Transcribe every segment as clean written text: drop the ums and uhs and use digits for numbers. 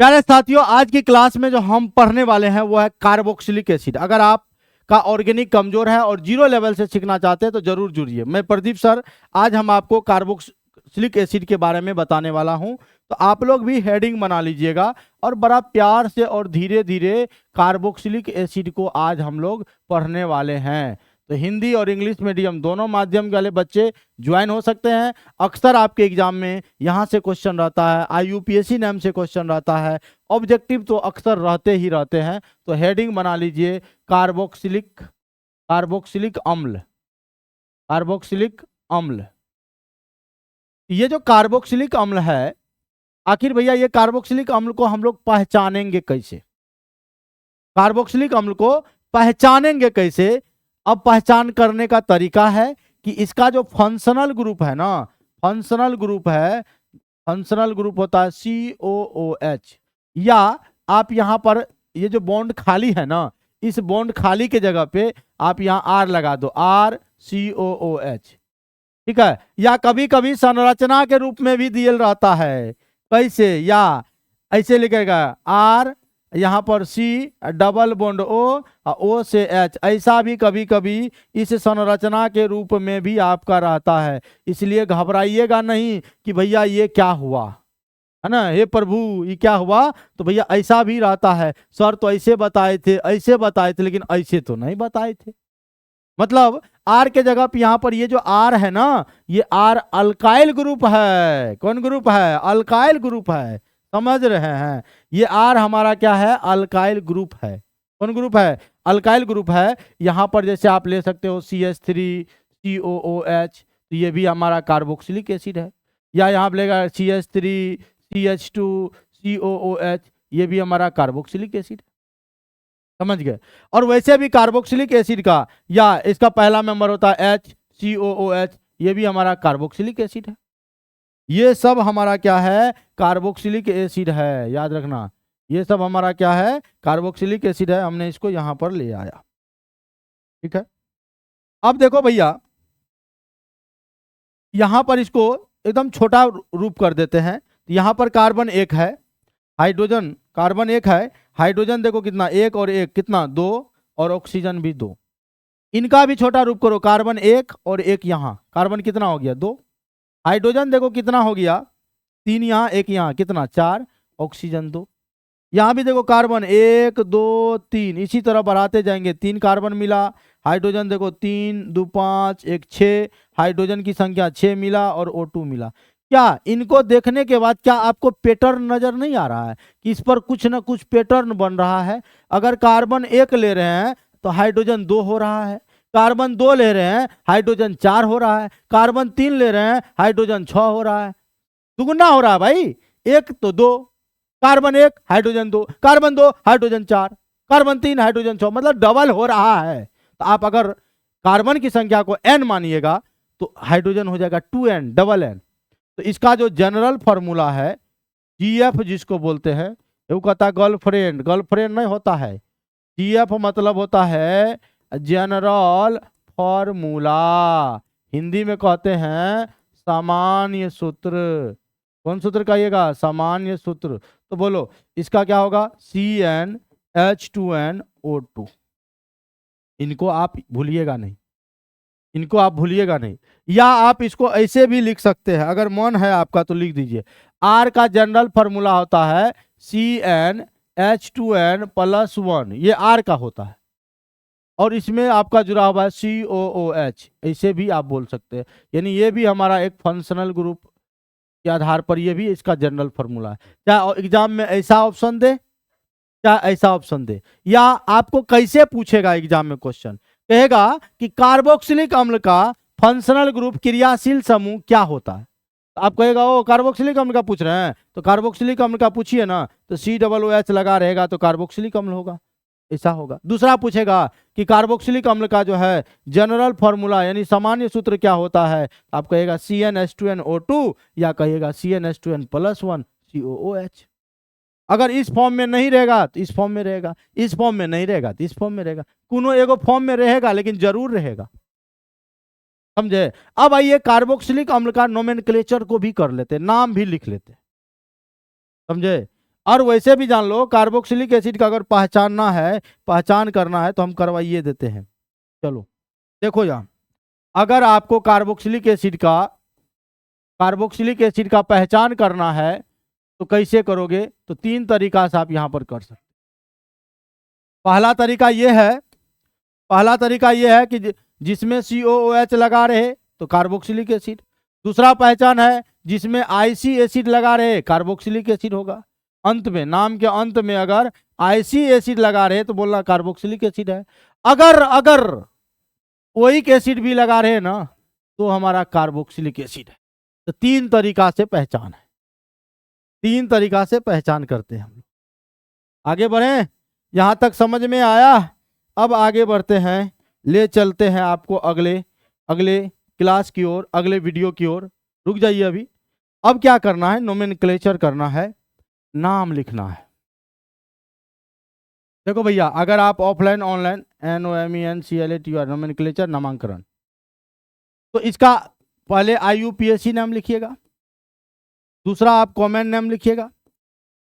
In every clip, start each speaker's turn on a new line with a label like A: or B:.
A: प्यारे साथियों, आज की क्लास में जो हम पढ़ने वाले हैं वो है कार्बोक्सिलिक एसिड। अगर आप का ऑर्गेनिक कमजोर है और जीरो लेवल से सीखना चाहते हैं तो जरूर जुड़िए। मैं प्रदीप सर, आज हम आपको कार्बोक्सिलिक एसिड के बारे में बताने वाला हूं, तो आप लोग भी हेडिंग बना लीजिएगा और बड़ा प्यार से और धीरे धीरे कार्बोक्सिलिक एसिड को आज हम लोग पढ़ने वाले हैं। तो हिंदी और इंग्लिश मीडियम दोनों माध्यम वाले बच्चे ज्वाइन हो सकते हैं। अक्सर आपके एग्जाम में यहाँ से क्वेश्चन रहता है, IUPAC नाम से क्वेश्चन रहता है, ऑब्जेक्टिव तो अक्सर रहते ही रहते हैं। तो हेडिंग बना लीजिए कार्बोक्सिलिक अम्ल। कार्बोक्सिलिक अम्ल, ये जो कार्बोक्सिलिक अम्ल है, आखिर भैया ये कार्बोक्सिलिक अम्ल को हम लोग पहचानेंगे कैसे? कार्बोक्सिलिक अम्ल को पहचानेंगे कैसे? अब पहचान करने का तरीका है कि इसका जो फंक्शनल ग्रुप है ना, फंक्शनल ग्रुप होता है COOH, या आप यहां पर ये जो बॉन्ड खाली है ना, इस बॉन्ड खाली के जगह पे आप यहां R लगा दो, RCOOH, ठीक है। या कभी कभी संरचना के रूप में भी दिया रहता है, कैसे? या ऐसे लिखेगा R, यहाँ पर C, डबल बॉन्ड O से H, ऐसा भी कभी कभी इस संरचना के रूप में भी आपका रहता है। इसलिए घबराइएगा नहीं कि भैया ये क्या हुआ, है ना, हे प्रभु ये क्या हुआ। तो भैया ऐसा भी रहता है, सर तो ऐसे बताए थे, ऐसे बताए थे, लेकिन ऐसे तो नहीं बताए थे। मतलब आर के जगह पे यहाँ पर ये जो आर है ना, ये आर अल्काइल ग्रुप है। कौन ग्रुप है? अल्काइल ग्रुप है, समझ रहे हैं? ये आर हमारा क्या है? अल्काइल ग्रुप है। कौन ग्रुप है? अल्काइल ग्रुप है। यहाँ पर जैसे आप ले सकते हो CH3 COOH, तो ये भी हमारा कार्बोक्सिलिक एसिड है। या यहाँ पर लेगा CH3 CH2 COOH, ये भी हमारा कार्बोक्सिलिक एसिड है। समझ गए? और वैसे भी कार्बोक्सिलिक एसिड का या इसका पहला मेंबर होता है HCOOH, ये भी हमारा कार्बोक्सिलिक एसिड है। ये सब हमारा क्या है? कार्बोक्सिलिक एसिड है, याद रखना। ये सब हमारा क्या है? कार्बोक्सिलिक एसिड है। हमने इसको यहां पर ले आया, ठीक है। अब देखो भैया, यहां पर इसको एकदम छोटा रूप कर देते हैं। यहां पर कार्बन एक है, हाइड्रोजन कार्बन एक है, हाइड्रोजन देखो कितना, एक और एक कितना, दो, और ऑक्सीजन भी दो। इनका भी छोटा रूप करो, कार्बन एक और एक, यहाँ कार्बन कितना हो गया? दो। हाइड्रोजन देखो कितना हो गया? तीन यहाँ, एक यहाँ, कितना? चार। ऑक्सीजन दो। यहाँ भी देखो कार्बन एक दो तीन, इसी तरह बढ़ाते जाएंगे, तीन कार्बन मिला। हाइड्रोजन देखो तीन दो पाँच, एक छः, हाइड्रोजन की संख्या 6 मिला और O2 मिला। क्या इनको देखने के बाद क्या आपको पैटर्न नजर नहीं आ रहा है कि इस पर कुछ ना कुछ पैटर्न बन रहा है? अगर कार्बन एक ले रहे हैं तो हाइड्रोजन दो हो रहा है, कार्बन दो ले रहे हैं हाइड्रोजन चार हो रहा है, कार्बन तीन ले रहे हैं हाइड्रोजन 6 हो रहा है। दुगुना हो रहा है भाई, एक तो दो, कार्बन एक हाइड्रोजन दो, कार्बन दो हाइड्रोजन चार, कार्बन तीन हाइड्रोजन 6, मतलब डबल हो रहा है। तो आप अगर कार्बन की संख्या को n मानिएगा तो हाइड्रोजन हो जाएगा 2n, डबल n। तो इसका जो जनरल फॉर्मूला है GF जिसको बोलते हैं, वो कहता है गर्लफ्रेंड। गर्लफ्रेंड नहीं होता है, GF मतलब होता है जनरल फॉर्मूला, हिंदी में कहते हैं सामान्य सूत्र। कौन सूत्र कहिएगा? सामान्य सूत्र। तो बोलो इसका क्या होगा? CnH2nO2। इनको आप भूलिएगा नहीं, इनको आप भूलिएगा नहीं। या आप इसको ऐसे भी लिख सकते हैं, अगर मन है आपका तो लिख दीजिए। R का जनरल फॉर्मूला होता है CnH2n+1, ये R का होता है, और इसमें आपका जुड़ा हुआ है COOH, ऐसे भी आप बोल सकते हैं। यानी ये भी हमारा एक फंक्शनल ग्रुप के आधार पर ये भी इसका जनरल फॉर्मूला है। क्या एग्जाम में ऐसा ऑप्शन दे, क्या ऐसा ऑप्शन दे, या आपको कैसे पूछेगा एग्जाम में क्वेश्चन? कहेगा कि कार्बोक्सिलिक अम्ल का फंक्शनल ग्रुप क्रियाशील समूह क्या होता है। तो आप कहेगा ओ कार्बोक्सिलिक अम्ल का पूछ रहे हैं, तो कार्बोक्सिलिक अम्ल का पूछिए ना, तो COOH लगा रहेगा तो कार्बोक्सिलिक अम्ल होगा, ऐसा होगा। दूसरा पूछेगा कि कार्बोक्सिलिक अम्ल का जो है जनरल फॉर्मूला यानी सामान्य सूत्र क्या होता है, आप कहेगा CnH2nO2 या कहिएगा CnH2n+1 COOH। अगर इस फॉर्म में नहीं रहेगा तो इस फॉर्म में रहेगा, इस फॉर्म में नहीं रहेगा तो इस फॉर्म में रहेगा, कोनो एगो फॉर्म में रहेगा लेकिन जरूर रहेगा, समझे? अब आइए कार्बोक्सिलिक अम्ल का नोमेनक्लेचर को भी कर लेते, नाम भी लिख लेते, समझे? और वैसे भी जान लो कार्बोक्सिलिक एसिड का अगर पहचान करना है तो हम करवाइए देते हैं। चलो देखो यहाँ, अगर आपको कार्बोक्सिलिक एसिड का पहचान करना है तो कैसे करोगे, तो 3 तरीका से आप यहां पर कर सकते। पहला तरीका यह है कि जिसमें COOH लगा रहे तो कार्बोक्सिलिक एसिड। दूसरा पहचान है जिसमें IC एसिड लगा रहे कार्बोक्सिलिक एसिड होगा। अंत में, नाम के अंत में अगर IC एसिड लगा रहे तो बोलना कार्बोक्सिलिक एसिड है। अगर ओइक एसिड भी लगा रहे ना तो हमारा कार्बोक्सिलिक एसिड है। तो 3 तरीका से पहचान है, 3 तरीका से पहचान करते हैं हम। आगे बढ़े, यहां तक समझ में आया? अब आगे बढ़ते हैं, ले चलते हैं आपको अगले क्लास की ओर, अगले वीडियो की ओर। रुक जाइए अभी। अब क्या करना है, नोमेनक्लेचर करना है, नाम लिखना है। देखो भैया, अगर आप ऑफलाइन ऑनलाइन NOMENCLATUR नोमेनक्लेचर नामांकन, तो इसका पहले IUPAC नाम लिखिएगा, दूसरा आप कॉमन नेम लिखिएगा।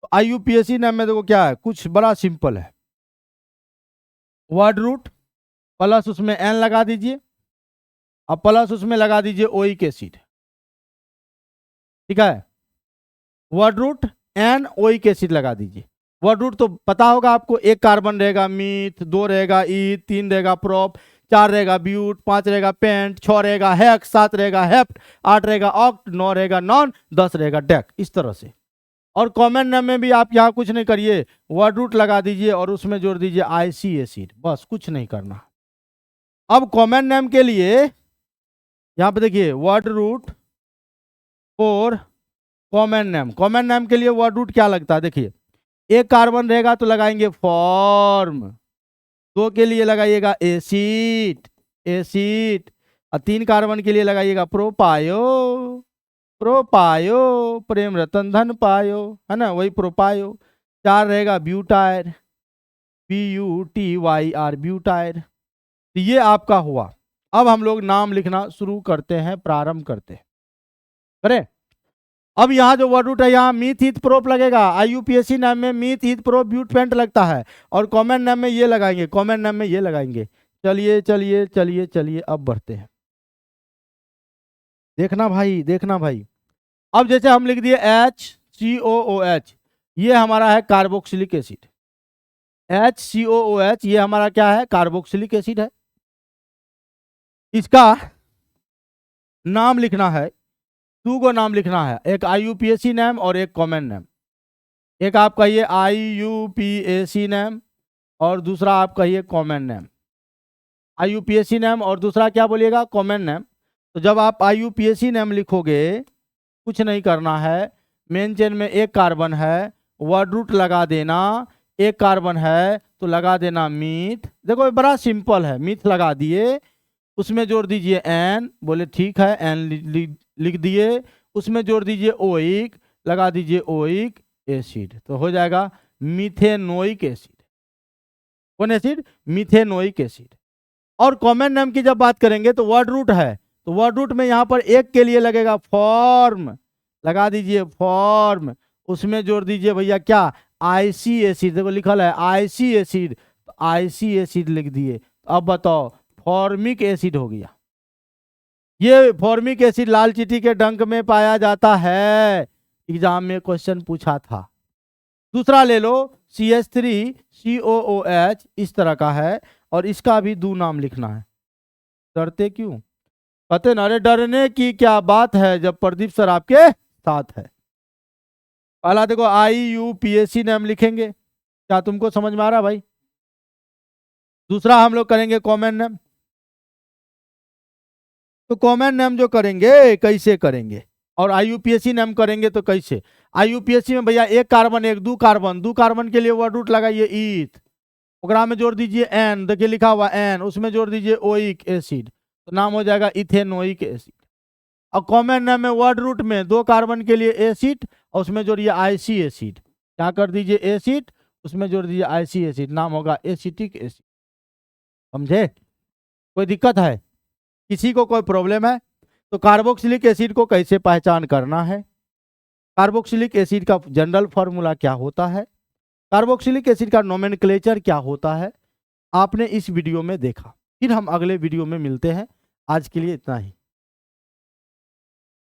A: तो IUPAC नेम में देखो क्या है, कुछ बड़ा सिंपल है। वर्ड रूट प्लस उसमें N लगा दीजिए, अब प्लस उसमें लगा दीजिए ओइक एसिड। ठीक है, word root N oic acid लगा दीजिए। वर्ड रूट तो पता होगा आपको, 1 कार्बन रहेगा मीथ, 2 रहेगा ईथ, 3 रहेगा प्रोप, 4 रहेगा ब्यूट, 5 रहेगा पेंट, 6 रहेगा हेक्स, 7 रहेगा हेप्ट, 8 रहेगा ऑक्ट, 9 रहेगा नॉन, 10 रहेगा डेक, इस तरह से। और कॉमन नेम में भी आप यहाँ कुछ नहीं करिए, वर्ड रूट लगा दीजिए और उसमें जोड़ दीजिए IC एसिड, बस कुछ नहीं करना। अब कॉमन नेम के लिए यहाँ पे देखिए, वर्ड रूट और कॉमन नेम के लिए वर्ड रूट क्या लगता है, देखिए 1 कार्बन रहेगा तो लगाएंगे फॉर्म, 2 के लिए लगाइएगा एसिड, और 3 कार्बन के लिए लगाइएगा प्रोपायो, प्रेम रतन धन पायो, है ना, वही प्रोपायो। 4 रहेगा ब्यूटायर, BUTYR ब्यूटायर। तो ये आपका हुआ। अब हम लोग नाम लिखना शुरू करते हैं, प्रारंभ करते हैं, करें। अब यहाँ जो वर्ड रूट है, यहाँ मीथ ईथ प्रोप लगेगा। IUPAC नाम में मीथ ईथ प्रोप ब्यूट पेंट लगता है, और कॉमन नाम में ये लगाएंगे, चलिए अब बढ़ते हैं। देखना भाई, अब जैसे हम लिख दिए HCOOH, ये हमारा है कार्बोक्सिलिक एसिड। HCOOH ये हमारा क्या है, कार्बोक्सिलिक एसिड है। इसका नाम लिखना है, 2 को नाम लिखना है, एक IUPAC नेम और एक कॉमन नेम। एक आप कहिए IUPAC नेम और दूसरा आप कहिए कॉमन नेम। IUPAC नेम और दूसरा क्या बोलिएगा, कॉमन नेम। तो जब आप IUPAC नेम लिखोगे, कुछ नहीं करना है, मेन चेन में 1 कार्बन है, वर्ड रूट लगा देना, 1 कार्बन है तो लगा देना मीथ। देखो बड़ा सिंपल है, मीथ लगा दिए, उसमें जोड़ दीजिए N, बोले ठीक है, N लिख दिए, उसमें जोड़ दीजिए ओइक, लगा दीजिए ओइक एसिड, तो हो जाएगा मीथेनोइक एसिड। कौन एसिड, मीथेनोइक एसिड। और कॉमन नेम की जब बात करेंगे तो वर्ड रूट है, तो वर्ड रूट में यहाँ पर 1 के लिए लगेगा फॉर्म, लगा दीजिए फॉर्म, उसमें जोड़ दीजिए भैया क्या, IC एसिड। देखो लिखल है IC एसिड, तो IC एसिड लिख दिए। अब बताओ, फॉर्मिक एसिड हो गया। ये फॉर्मिक एसिड लाल चींटी के डंक में पाया जाता है, एग्जाम में क्वेश्चन पूछा था। दूसरा ले लो CH3COOH, इस तरह का है, और इसका भी 2 नाम लिखना है। डरते क्यों, कहते ना, अरे डरने की क्या बात है जब प्रदीप सर आपके साथ है। पहला देखो IUPAC नाम लिखेंगे, क्या तुमको समझ में आ रहा भाई? दूसरा हम लोग करेंगे कॉमन नेम। तो कॉमन नेम जो करेंगे कैसे करेंगे, और IUPAC नेम करेंगे तो कैसे। IUPAC में भैया 1 कार्बन 2 कार्बन, 2 कार्बन के लिए वर्ड रूट लगाइए ईथ, ओकरा में जोड़ दीजिए N, देखिए लिखा हुआ N, उसमें जोड़ दीजिए ओइक एसिड, तो नाम हो जाएगा इथेनोइक एसिड। और कॉमन नेम में वर्ड रूट में 2 कार्बन के लिए एसिड, और उसमें जोड़िए IC एसिड, क्या कर दीजिए एसिड, उसमें जोड़ दीजिए IC एसिड, नाम होगा एसिटिक एसिड। समझे? कोई दिक्कत है, किसी को कोई प्रॉब्लम है? तो कार्बोक्सिलिक एसिड को कैसे पहचान करना है, कार्बोक्सिलिक एसिड का जनरल फॉर्मूला क्या होता है, कार्बोक्सिलिक एसिड का नोमेनक्लेचर क्या होता है, आपने इस वीडियो में देखा। फिर हम अगले वीडियो में मिलते हैं। आज के लिए इतना ही।